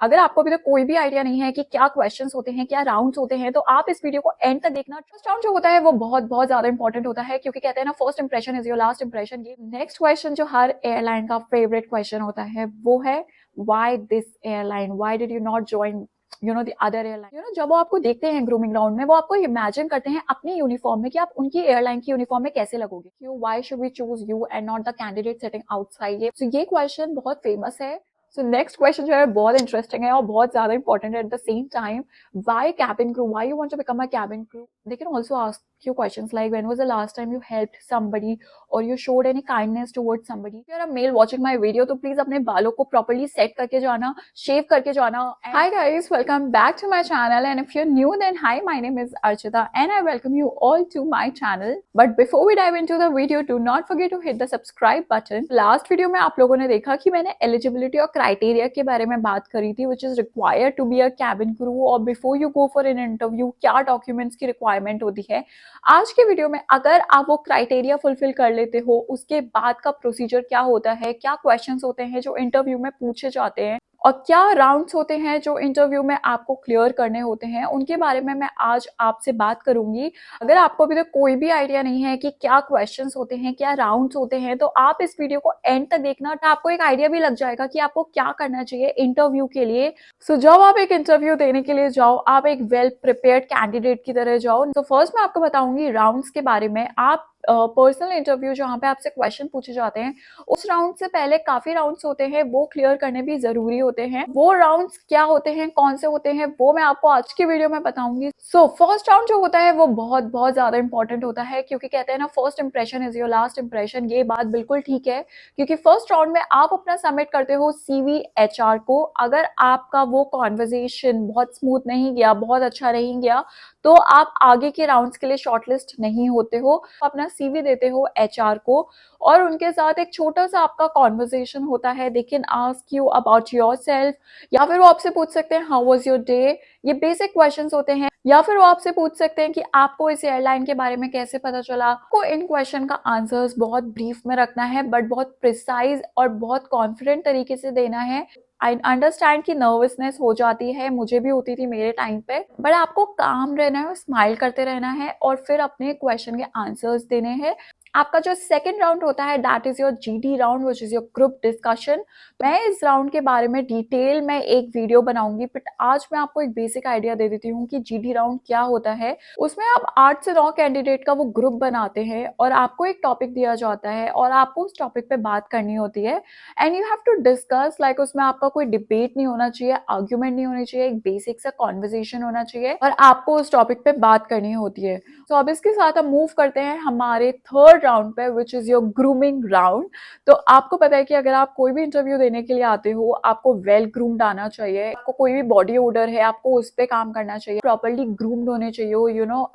अगर आपको अभी तक कोई भी आइडिया नहीं है कि क्या क्वेश्चंस होते हैं, क्या राउंड्स होते हैं, तो आप इस वीडियो को एंड तक देखना। फर्स्ट राउंड जो होता है वो बहुत बहुत ज्यादा इंपॉर्टेंट होता है, क्योंकि कहते हैं ना, first impression is your last impression. ये नेक्स्ट क्वेश्चन जो हर एयरलाइन का फेवरेट क्वेश्चन होता है वो है, why this airline, why did you not join the other airline. जब वो आपको देखते हैं ग्रूमिंग ग्राउंड में, वो आपको इमेजिन करते हैं अपनी यूनिफॉर्म में कि आप उनकी एयरलाइन की यूनिफॉर्म में कैसे लगोगे। क्यों, why should we choose you and not the candidate sitting outside. ये क्वेश्चन बहुत फेमस है। सो नेक्स्ट क्वेश्चन जो है बहुत इंटरेस्टिंग है और बहुत ज्यादा इंपॉर्टेंट है at the same time. Why cabin crew, why you want to become a cabin crew. They can also ask you questions like, when was the last time you helped somebody or you showed any kindness towards somebody. If you're a male watching my video, तो please अपने बालों को properly set करके जो आना, shave करके जो आना। Hi guys, welcome back to my channel, and if you're new then hi, my name is Archita and I welcome you all to my channel. But before we dive into the video, do not forget to hit the subscribe button. Last video में आप लोगों ने देखा कि मैंने eligibility और criteria के बारे में बात करी थी, which is required to be a cabin crew, और before you go for an interview क्या documents की requirement होती है। आज के वीडियो में अगर आप वो क्राइटेरिया फुलफिल कर लेते हो, उसके बाद का प्रोसीजर क्या होता है, क्या क्वेश्चंस होते हैं जो इंटरव्यू में पूछे जाते हैं, और क्या राउंड्स होते हैं जो इंटरव्यू में आपको क्लियर करने होते हैं, उनके बारे में मैं आज आपसे बात करूंगी। अगर आपको अभी तक कोई भी आइडिया नहीं है कि क्या क्वेश्चंस होते हैं, क्या राउंड्स होते हैं, तो आप इस वीडियो को एंड तक देखना, तो आपको एक आइडिया भी लग जाएगा कि आपको क्या करना चाहिए इंटरव्यू के लिए। सो जब आप एक इंटरव्यू देने के लिए जाओ, आप एक वेल प्रिपेयर्ड कैंडिडेट की तरह जाओ। तो फर्स्ट मैं आपको बताऊंगी राउंड्स के बारे में। आप पर्सनल इंटरव्यू जहाँ पे आपसे क्वेश्चन पूछे जाते हैं, उस राउंड से पहले काफी राउंड्स होते हैं, वो क्लियर करने भी जरूरी होते हैं। वो राउंड्स क्या होते हैं, कौन से होते हैं, वो मैं आपको आज की वीडियो में बताऊंगी। सो फर्स्ट राउंड जो होता है वो बहुत बहुत ज्यादा इंपॉर्टेंट होता है, क्योंकि कहते हैं ना, first impression is your last impression. ये बात बिल्कुल ठीक है, क्योंकि फर्स्ट राउंड में आप अपना सबमिट करते हो सीवी एचआर को। अगर आपका वो कॉन्वर्जेशन बहुत स्मूथ नहीं गया, बहुत अच्छा नहीं गया, तो आप आगे के राउंड्स के लिए शॉर्टलिस्ट नहीं होते हो। अपना सीवी देते हो एचआर को, और उनके साथ एक छोटा सा आपका कॉन्वर्सेशन होता है। दे can ask you about yourself, या फिर वो आपसे पूछ सकते हैं हाउ वाज योर डे। ये बेसिक क्वेश्चंस होते हैं। या फिर वो आपसे पूछ सकते हैं कि आपको इस एयरलाइन के बारे में कैसे पता चला। आपको इन क्वेश्चन का आंसर्स बहुत ब्रीफ में रखना है, बट बहुत प्रिसाइज और बहुत कॉन्फिडेंट तरीके से देना है। आई अंडरस्टैंड कि नर्वसनेस हो जाती है, मुझे भी होती थी मेरे टाइम पे, बट आपको काम रहना है, स्माइल करते रहना है, और फिर अपने क्वेश्चन के आंसर्स देने हैं। आपका जो सेकंड राउंड होता है, that is your GD round, which is your group discussion. मैं इस राउंड के बारे में डिटेल में एक वीडियो बनाऊंगी, बट आज मैं आपको एक बेसिक आइडिया दे देती हूँ कि जीडी राउंड क्या होता है। उसमें आप 8 से 9 कैंडिडेट का वो ग्रुप बनाते हैं, और आपको एक टॉपिक दिया जाता है, और आपको उस टॉपिक पे बात करनी होती है, and you have to discuss. Like उसमें आपका कोई डिबेट नहीं होना चाहिए, आर्ग्यूमेंट नहीं होनी चाहिए, एक बेसिक सा कॉन्वर्सेशन होना चाहिए, और आपको उस टॉपिक पे बात करनी होती है। तो अब इसके साथ हम मूव करते हैं हमारे थर्ड राउंड पे, which is your grooming round. तो आपको पता है कि अगर आप कोई भी इंटरव्यू देने के लिए आते हो, आपको वेल ग्रूम्ड आना चाहिए। आपको कोई भी बॉडी ओडर है, आपको उस पर काम करना चाहिए, प्रॉपरली ग्रूम्ड होने चाहिए।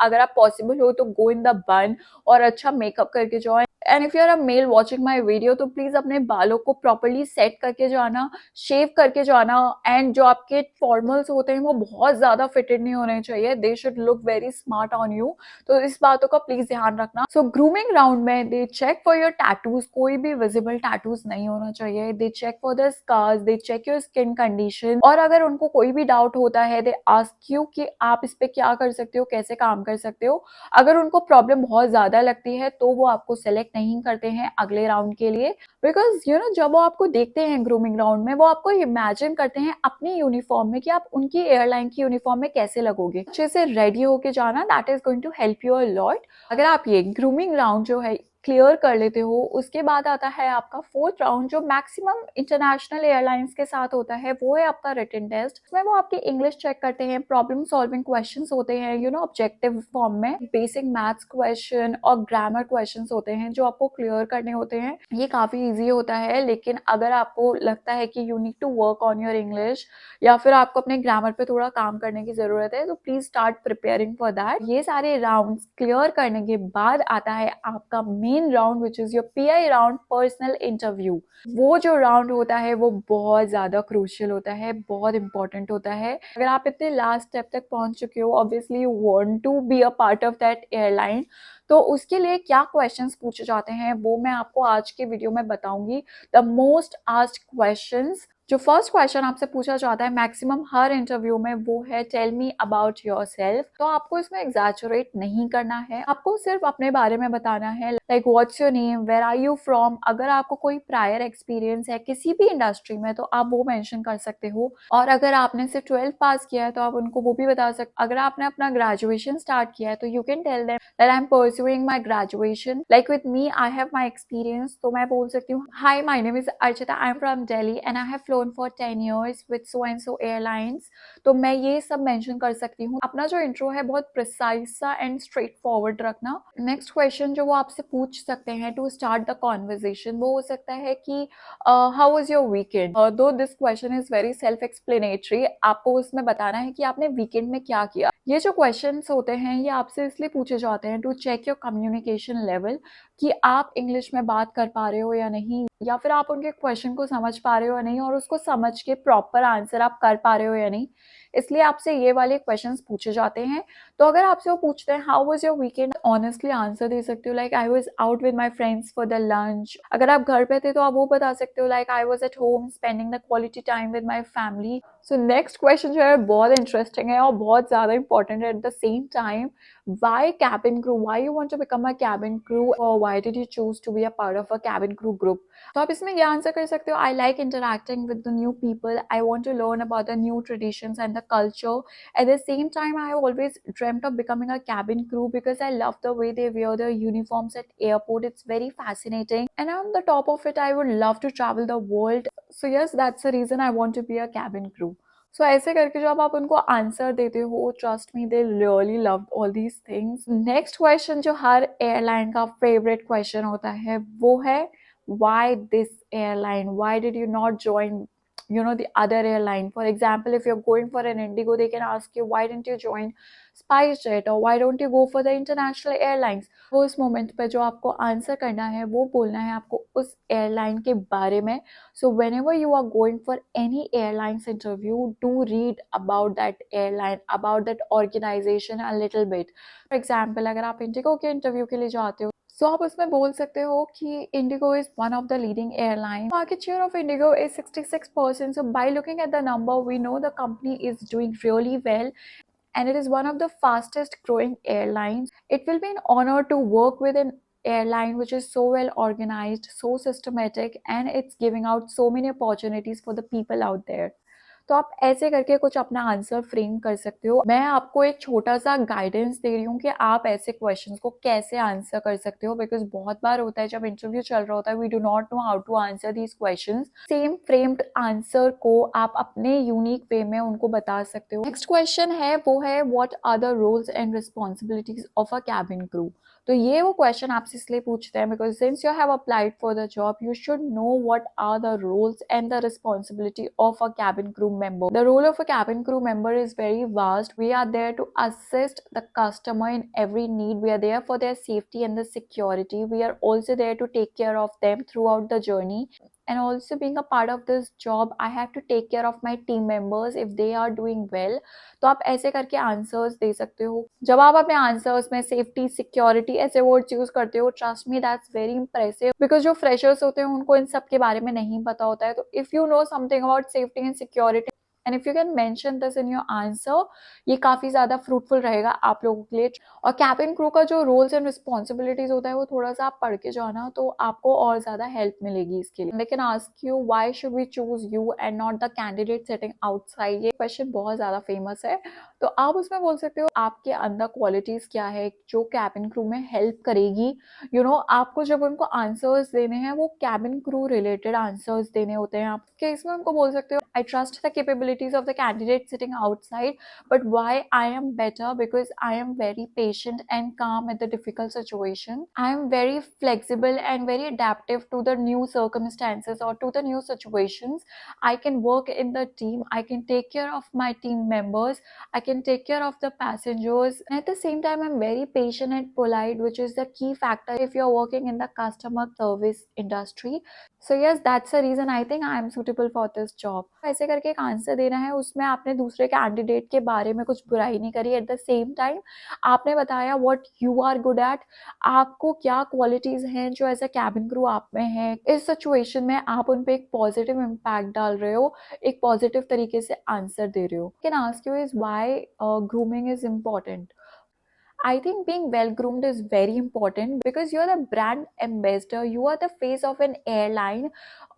अगर आप पॉसिबल हो तो गो इन द बन, और अच्छा मेकअप करके जाओ। And if you are a male watching my video, तो प्लीज अपने बालों को प्रॉपरली सेट करके जो आना, शेव करके जो आना। एंड जो आपके फॉर्मल्स होते हैं वो बहुत ज्यादा फिटेड नहीं होने चाहिए, they should look very smart on you. तो इस बातों का प्लीज ध्यान रखना। सो ग्रूमिंग राउंड में they check for your tattoos, कोई भी विजिबल टैटूज नहीं होना चाहिए। They check for the scars, they check your skin condition, और अगर उनको कोई भी डाउट होता है, दे आस्क यू कि आप इस पे क्या कर सकते हो, कैसे काम कर सकते हो। अगर उनको प्रॉब्लम बहुत ज्यादा लगती है, तो वो आपको सेलेक्ट नहीं करते हैं अगले राउंड के लिए, बिकॉज जब वो आपको देखते हैं ग्रूमिंग राउंड में, वो आपको इमेजिन करते हैं अपनी यूनिफॉर्म में कि आप उनकी एयरलाइन की यूनिफॉर्म में कैसे लगोगे। अच्छे से रेडी होके जाना, that is going to help you a lot. अगर आप ये ग्रूमिंग राउंड जो है क्लियर कर लेते हो, उसके बाद आता है आपका फोर्थ राउंड, जो मैक्सिमम इंटरनेशनल एयरलाइंस के साथ होता है। वो है आपका रिटन टेस्ट। उसमें वो आपकी इंग्लिश चेक करते हैं, प्रॉब्लम सॉल्विंग क्वेश्चंस होते हैं, ऑब्जेक्टिव फॉर्म में। बेसिक मैथ्स क्वेश्चन और ग्रामर क्वेश्चंस होते हैं जो आपको क्लियर करने होते हैं। ये काफी इजी होता है, लेकिन अगर आपको लगता है कि you need to work on your English, या फिर आपको अपने ग्रामर पे थोड़ा काम करने की जरूरत है, तो please start preparing for that. ये सारे राउंड्स क्लियर करने के बाद आता है आपका main round, which is your pi round, personal interview. वो जो राउंड होता है वो बहुत ज्यादा क्रूशियल होता है, बहुत इंपॉर्टेंट होता है। अगर आप इतने लास्ट स्टेप तक पहुंच चुके हो, obviously you want to be a part of that airline, तो उसके लिए क्या क्वेश्चंस पूछे जाते हैं वो मैं आपको आज के वीडियो में बताऊंगी। द मोस्ट आस्क्ड क्वेश्चंस जो फर्स्ट क्वेश्चन आपसे पूछा जाता है मैक्सिमम हर इंटरव्यू में वो है टेल मी अबाउट योरसेल्फ। तो आपको इसमें एग्जैजरेट नहीं करना है, आपको सिर्फ अपने बारे में बताना है। Like what's your name, where are you from, अगर आपको कोई प्रायर एक्सपीरियंस है किसी भी इंडस्ट्री में तो आप वो मेंशन कर सकते हो। और अगर आपने सिर्फ 12th पास किया है तो आप उनको वो भी बता सकते। अगर आपने अपना ग्रेजुएशन स्टार्ट किया है तो you can tell them that I am pursuing my graduation, like with me I have my experience. तो मैं बोल सकती हूँ hi my name is Archita, I am from Delhi and I have flown for 10 years with so and so airlines। तो मैं ये सब mention कर सकती हूँ। अपना जो इंट्रो है बहुत प्रिसाइज सा एंड स्ट्रेट फॉरवर्ड रखना। नेक्स्ट क्वेश्चन जो वो आपसे पूछ सकते हैं टू स्टार्ट द कॉन्वर्जेशन वो हो सकता है कि हाउ वाज योर वीकेंड। दो this question is very self explanatory, आपको उसमें बताना है कि आपने वीकेंड में क्या किया। ये जो क्वेश्चंस होते हैं ये आपसे इसलिए पूछे जाते हैं to check your communication level, कि आप इंग्लिश में बात कर पा रहे हो या नहीं, या फिर आप उनके क्वेश्चन को समझ पा रहे हो या नहीं, और उसको समझ के प्रॉपर आंसर आप कर पा रहे हो या नहीं। इसलिए आपसे ये वाले क्वेश्चंस पूछे जाते हैं। तो अगर आपसे वो पूछते हैं how was your weekend, honestly answer दे सकते हो like I was out with my friends for the lunch. अगर आप घर पे थे तो आप वो बता सकते हो like I was at home spending the quality time with my family. So next question जो है बहुत इंटरेस्टिंग है और बहुत ज़्यादा इंपॉर्टेंट है at the same time. Why cabin crew? Why you want to become a cabin crew, or why did you choose to be a part of a cabin crew group? तो आप इसमें ये answer कर सकते हो I like interacting with the new people, I want to learn about the new traditions and the culture. At the same time I have always dreamt of becoming a cabin crew because I love the way they wear their uniforms at airport. It's very fascinating, and on the top of it I would love to travel the world. So yes, that's the reason I want to be a cabin crew. सो ऐसे करके जब आप उनको answer देते हो, trust me they really love all these things. Next question जो हर airline का favourite question होता है वो है why this airline, why did you not join the other airline. For example, if you're going for an Indigo, they can ask you why didn't you join SpiceJet, or why don't you go for the international airlines. वो उस moment पे जो आपको answer करना है वो बोलना है आपको उस एयरलाइन के बारे में। So whenever you are going for any airlines interview, do read about that airline, about that organization a little bit. For example, अगर आप इंडिगो के इंटरव्यू के लिए जाते हो सो आप उसमें बोल सकते हो कि IndiGo is one of the leading airline, market share of IndiGo is 66%. So by looking at the number we know the company is doing really well and it is one of the fastest growing airlines. It will be an honor to work with an airline which is so well organized, so systematic, and it's giving out so many opportunities for the people out there. तो आप ऐसे करके कुछ अपना answer frame कर सकते हो। मैं आपको एक छोटा सा गाइडेंस दे रही हूँ कि आप ऐसे क्वेश्चंस को कैसे आंसर कर सकते हो, बिकॉज बहुत बार होता है जब इंटरव्यू चल रहा होता है we do not know how to answer these questions. Same framed answer को आप अपने यूनिक वे में उनको बता सकते हो। नेक्स्ट क्वेश्चन है वो है what are the roles and responsibilities of a cabin crew. तो ये वो क्वेश्चन आपसे इसलिए पूछते हैं because since you have applied for the job you should know what are the roles and the responsibility of a cabin crew member. The role of a cabin crew member is very vast. We are there to assist the customer in every need. We are there for their safety and the security. We are also there to take care of them throughout the journey. And also being a part of this job, I have to take care of my team members if they are doing well. तो आप ऐसे करके answers दे सकते हो। जब आप अपने answers में सेफ्टी सिक्योरिटी ऐसे वर्ड्स यूज करते हो, trust me that's very impressive because जो फ्रेशर्स होते हैं उनको इन सब के बारे में नहीं पता होता है। तो if you know something about safety and security and if you can mention this in your answer, ये काफ़ी ज़्यादा फ्रूटफुल रहेगा आप लोगों के लिए। और कैबिन क्रू का जो रोल्स एंड रिस्पॉन्सिबिलिटीज होता है वो थोड़ा सा आप पढ़ के जाना तो आपको और ज़्यादा हेल्प मिलेगी इसके लिए। They can ask you why should we choose you and not the candidate sitting outside. ये क्वेश्चन बहुत ज़्यादा फेमस है तो आप उसमें बोल सकते हो आपके अंदर क्वालिटीज़ क्या है जो कैबिन क्रू में हेल्प करेगी। आपको जब उनको आंसर्स देने हैं वो कैबिन क्रू रिलेटेड आंसर्स देने होते हैं। आप केस में उनको बोल सकते हो I trust the capabilities of the candidate sitting outside but why I am better because I am very patient and calm at the difficult situation. I am very flexible and very adaptive to the new circumstances or to the new situations. I can work in the team, I can take care of my team members, I can take care of the passengers. And at the same time, I'm very patient and polite, which is the key factor if you're working in the customer service industry. So yes that's a reason I think I am suitable for this job. ऐसे करके एक answer देना है, उसमें आपने दूसरे candidate के बारे में कुछ बुराई नहीं करी, एट द सेम टाइम आपने बताया what you are good at, आपको क्या क्वालिटीज़ हैं जो एज अ कैबिन क्रू आप में हैं। इस सिचुएशन में आप उन पे एक पॉजिटिव इम्पैक्ट डाल रहे हो, एक पॉजिटिव तरीके से आंसर दे रहे हो। Can ask you is why grooming is important? I think being well groomed is very important because you're the brand ambassador, you are the face of an airline.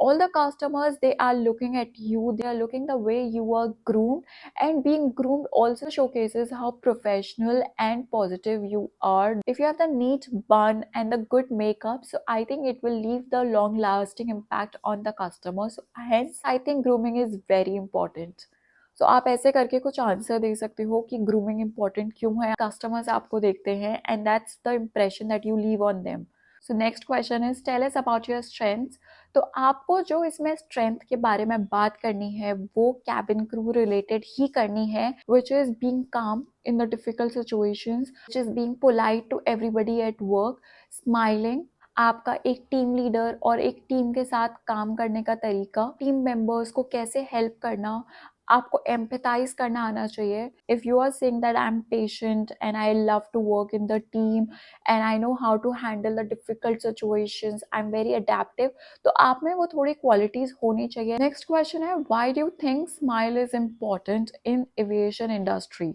All the customers, they are looking at you, they are looking the way you are groomed, and being groomed also showcases how professional and positive you are. If you have the neat bun and the good makeup, so I think it will leave the long lasting impact on the customer. So hence I think grooming is very important. सो आप ऐसे करके कुछ answer दे सकते हो कि grooming important क्यों है, कस्टमर्स आपको देखते हैं and that's the impression that you leave on them. So next question is tell us about your strengths. तो आपको जो इसमें स्ट्रेंथ के बारे में बात करनी है वो कैबिन क्रू रिलेटेड ही करनी है, विच is being calm in the difficult situations, which is being polite to everybody at work, smiling, आपका एक टीम लीडर और एक टीम के साथ काम करने का तरीका, टीम मेंबर्स को कैसे हेल्प करना, आपको एम्पैथाइज करना आना चाहिए। If you are saying that I am patient and I love to work in the team and I know how to handle the difficult situations, I am very adaptive, तो आप में वो थोड़ी क्वालिटीज होनी चाहिए। नेक्स्ट क्वेश्चन है why do you think smile is important in aviation industry?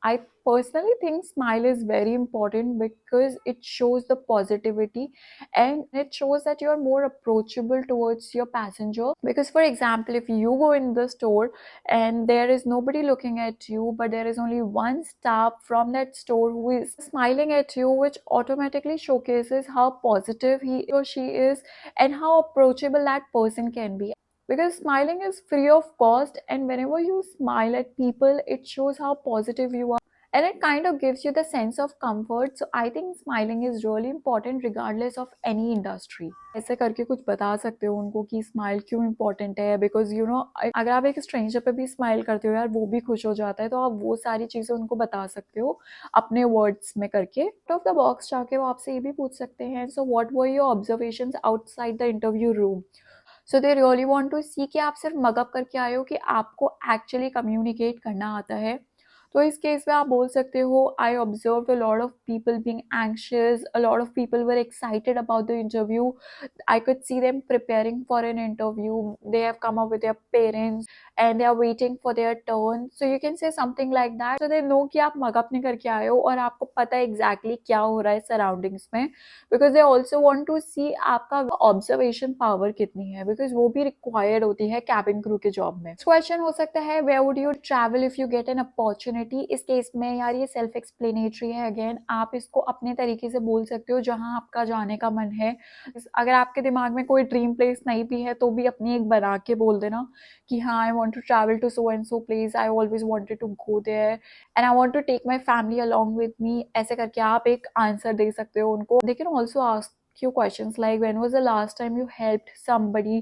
I personally think smile is very important because it shows the positivity and it shows that you are more approachable towards your passenger. Because for example, if you go in the store and there is nobody looking at you, but there is only one staff from that store who is smiling at you, which automatically showcases how positive he or she is and how approachable that person can be, because smiling is free of cost, and whenever you smile at people it shows how positive you are and it kind of gives you the sense of comfort. So I think smiling is really important regardless of any industry. ऐसे करके कुछ बता सकते हो उनको कि smile क्यों important है, बिकॉज यू नो अगर आप एक स्ट्रेंजर पे भी स्माइल करते हो यार वो भी खुश हो जाता है, तो आप वो सारी चीज़ें उनको बता सकते हो अपने वर्ड्स में करके। आउट ऑफ द बॉक्स जाके वो आपसे ये भी पूछ सकते हैं, so what were your observations outside the interview room. So they really want to see कि आप सिर्फ मगअप करके आए हो कि आपको एक्चुअली कम्युनिकेट करना आता है। तो इस केस में आप बोल सकते हो I observe a lot of people being anxious, a lot of people were excited about the interview, I could see them preparing for an interview, they have come up with their parents and they are waiting for their turn, so you can say something like that, so they know कि आप mug up नहीं करके आए हो और आपको पता है exactly क्या हो रहा है सराउंडिंग्स में, because they also want to see आपका ऑब्जर्वेशन पावर कितनी है, because वो भी रिक्वायर्ड होती है कैबिन क्रू के जॉब में। क्वेश्चन हो सकता है where would you travel if you get an opportunity? इस केस में यार ये सेल्फ एक्सप्लेनेटरी है, अगेन आप इसको अपने तरीके से बोल सकते हो जहाँ आपका जाने का मन है। अगर आपके दिमाग में कोई ड्रीम प्लेस नहीं भी है तो भी अपनी एक बना के बोल देना कि हाँ I want to travel to so and so place, I always wanted to go there and I want to take my family along with me. ऐसे करके आप एक आंसर दे सकते हो उनको। They can also ask you questions like when was the last time you helped somebody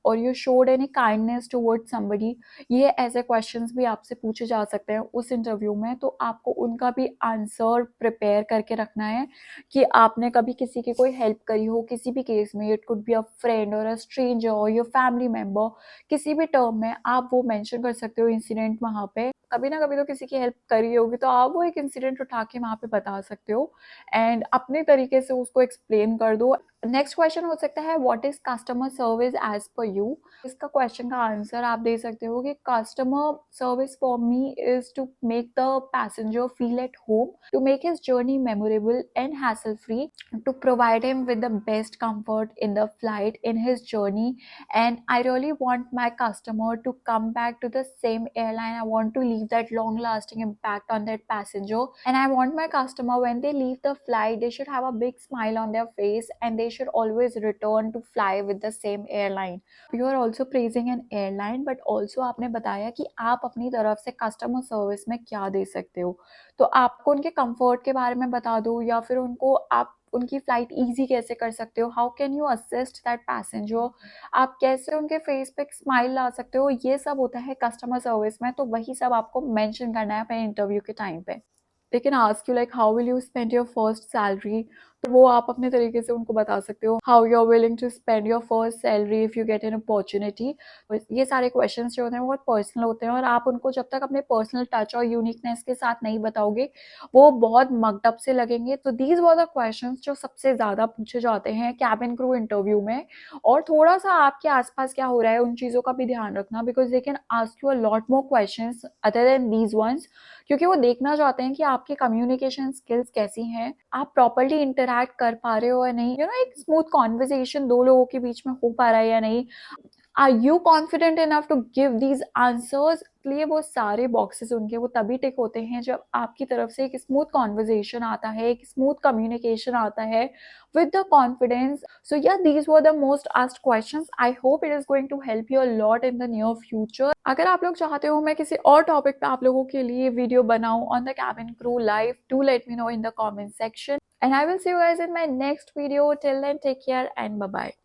or you showed any kindness towards somebody। ये ऐसे क्वेश्चंस भी आपसे पूछे जा सकते हैं उस इंटरव्यू में, तो आपको उनका भी आंसर प्रिपेयर करके रखना है कि आपने कभी किसी की कोई हेल्प करी हो किसी भी केस में, it could be a friend और अ स्ट्रेंजर और योर फैमिली मेम्बर, किसी भी टर्म में आप वो मेंशन कर सकते हो इंसिडेंट। वहाँ पे कभी ना कभी तो किसी की हेल्प करी होगी, तो आप वो एक इंसिडेंट उठा के वहाँ पे बता सकते हो एंड अपने तरीके से उसको एक्सप्लेन कर दो। नेक्स्ट क्वेश्चन हो सकता है what is customer service as per you? इसका क्वेश्चन का आंसर आप दे सकते हो कि customer service for me is to make the passenger feel at home, to make his journey memorable and hassle free, to provide him with the best comfort in the flight in his journey, and I really want my customer to come back to the same airline. I want to leave that long lasting impact on that passenger, and I want my customer when they leave the flight they should have a big smile on their face and they should always return to fly with the same airline. You are also praising an airline, but also आपने बताया कि आप अपनी तरफ से customer service में क्या दे सकते हो, तो आपको उनके कंफर्ट के बारे में बता दो या फिर उनको आप उनकी फ्लाइट इजी कैसे कर सकते हो, how can you assist that passenger, आप कैसे उनके फेस पे स्माइल ला सकते हो, ये सब होता है कस्टमर सर्विस में। तो वही सब आपको मेंशन करना है अपने इंटरव्यू के टाइम पे। They can ask you like how will you spend your first salary, तो वो आप अपने तरीके से उनको बता सकते हो। How you are willing to spend your first salary if you get an opportunity. ये सारे क्वेश्चन जो होते हैं बहुत पर्सनल होते हैं, और आप उनको जब तक अपने पर्सनल टच और यूनिकनेस के साथ नहीं बताओगे वो बहुत मग्ड अप से लगेंगे। तो दीज वर द क्वेश्चंस जो सबसे ज्यादा पूछे जाते हैं कैबिन क्रू इंटरव्यू में। और थोड़ा सा आपके आसपास क्या हो रहा है उन चीजों का भी ध्यान रखना, because they can ask you a lot more questions other than these once, क्योंकि वो देखना चाहते हैं कि आपकी कम्युनिकेशन स्किल्स कैसी हैं, आप प्रॉपर्ली इंटरैक्ट कर पा रहे हो या नहीं, एक स्मूथ कॉन्वर्सेशन दो लोगों के बीच में हो पा रहा है या नहीं, are you confident enough to give these answers. इसलिए वो सारे बॉक्सेस उनके वो तभी टिक होते हैं जब आपकी तरफ से एक स्मूथ कॉन्वर्सेशन आता है, एक स्मूथ कम्युनिकेशन आता है with the confidence. So yeah, these were the most asked questions. I hope it is going to help you a lot in the near future. अगर आप लोग चाहते हो मैं किसी और टॉपिक पे आप लोगों के लिए वीडियो बनाऊं on the cabin crew live, do let me know in the comment section. And I will see you guys in my next video. Till then, take care and bye bye.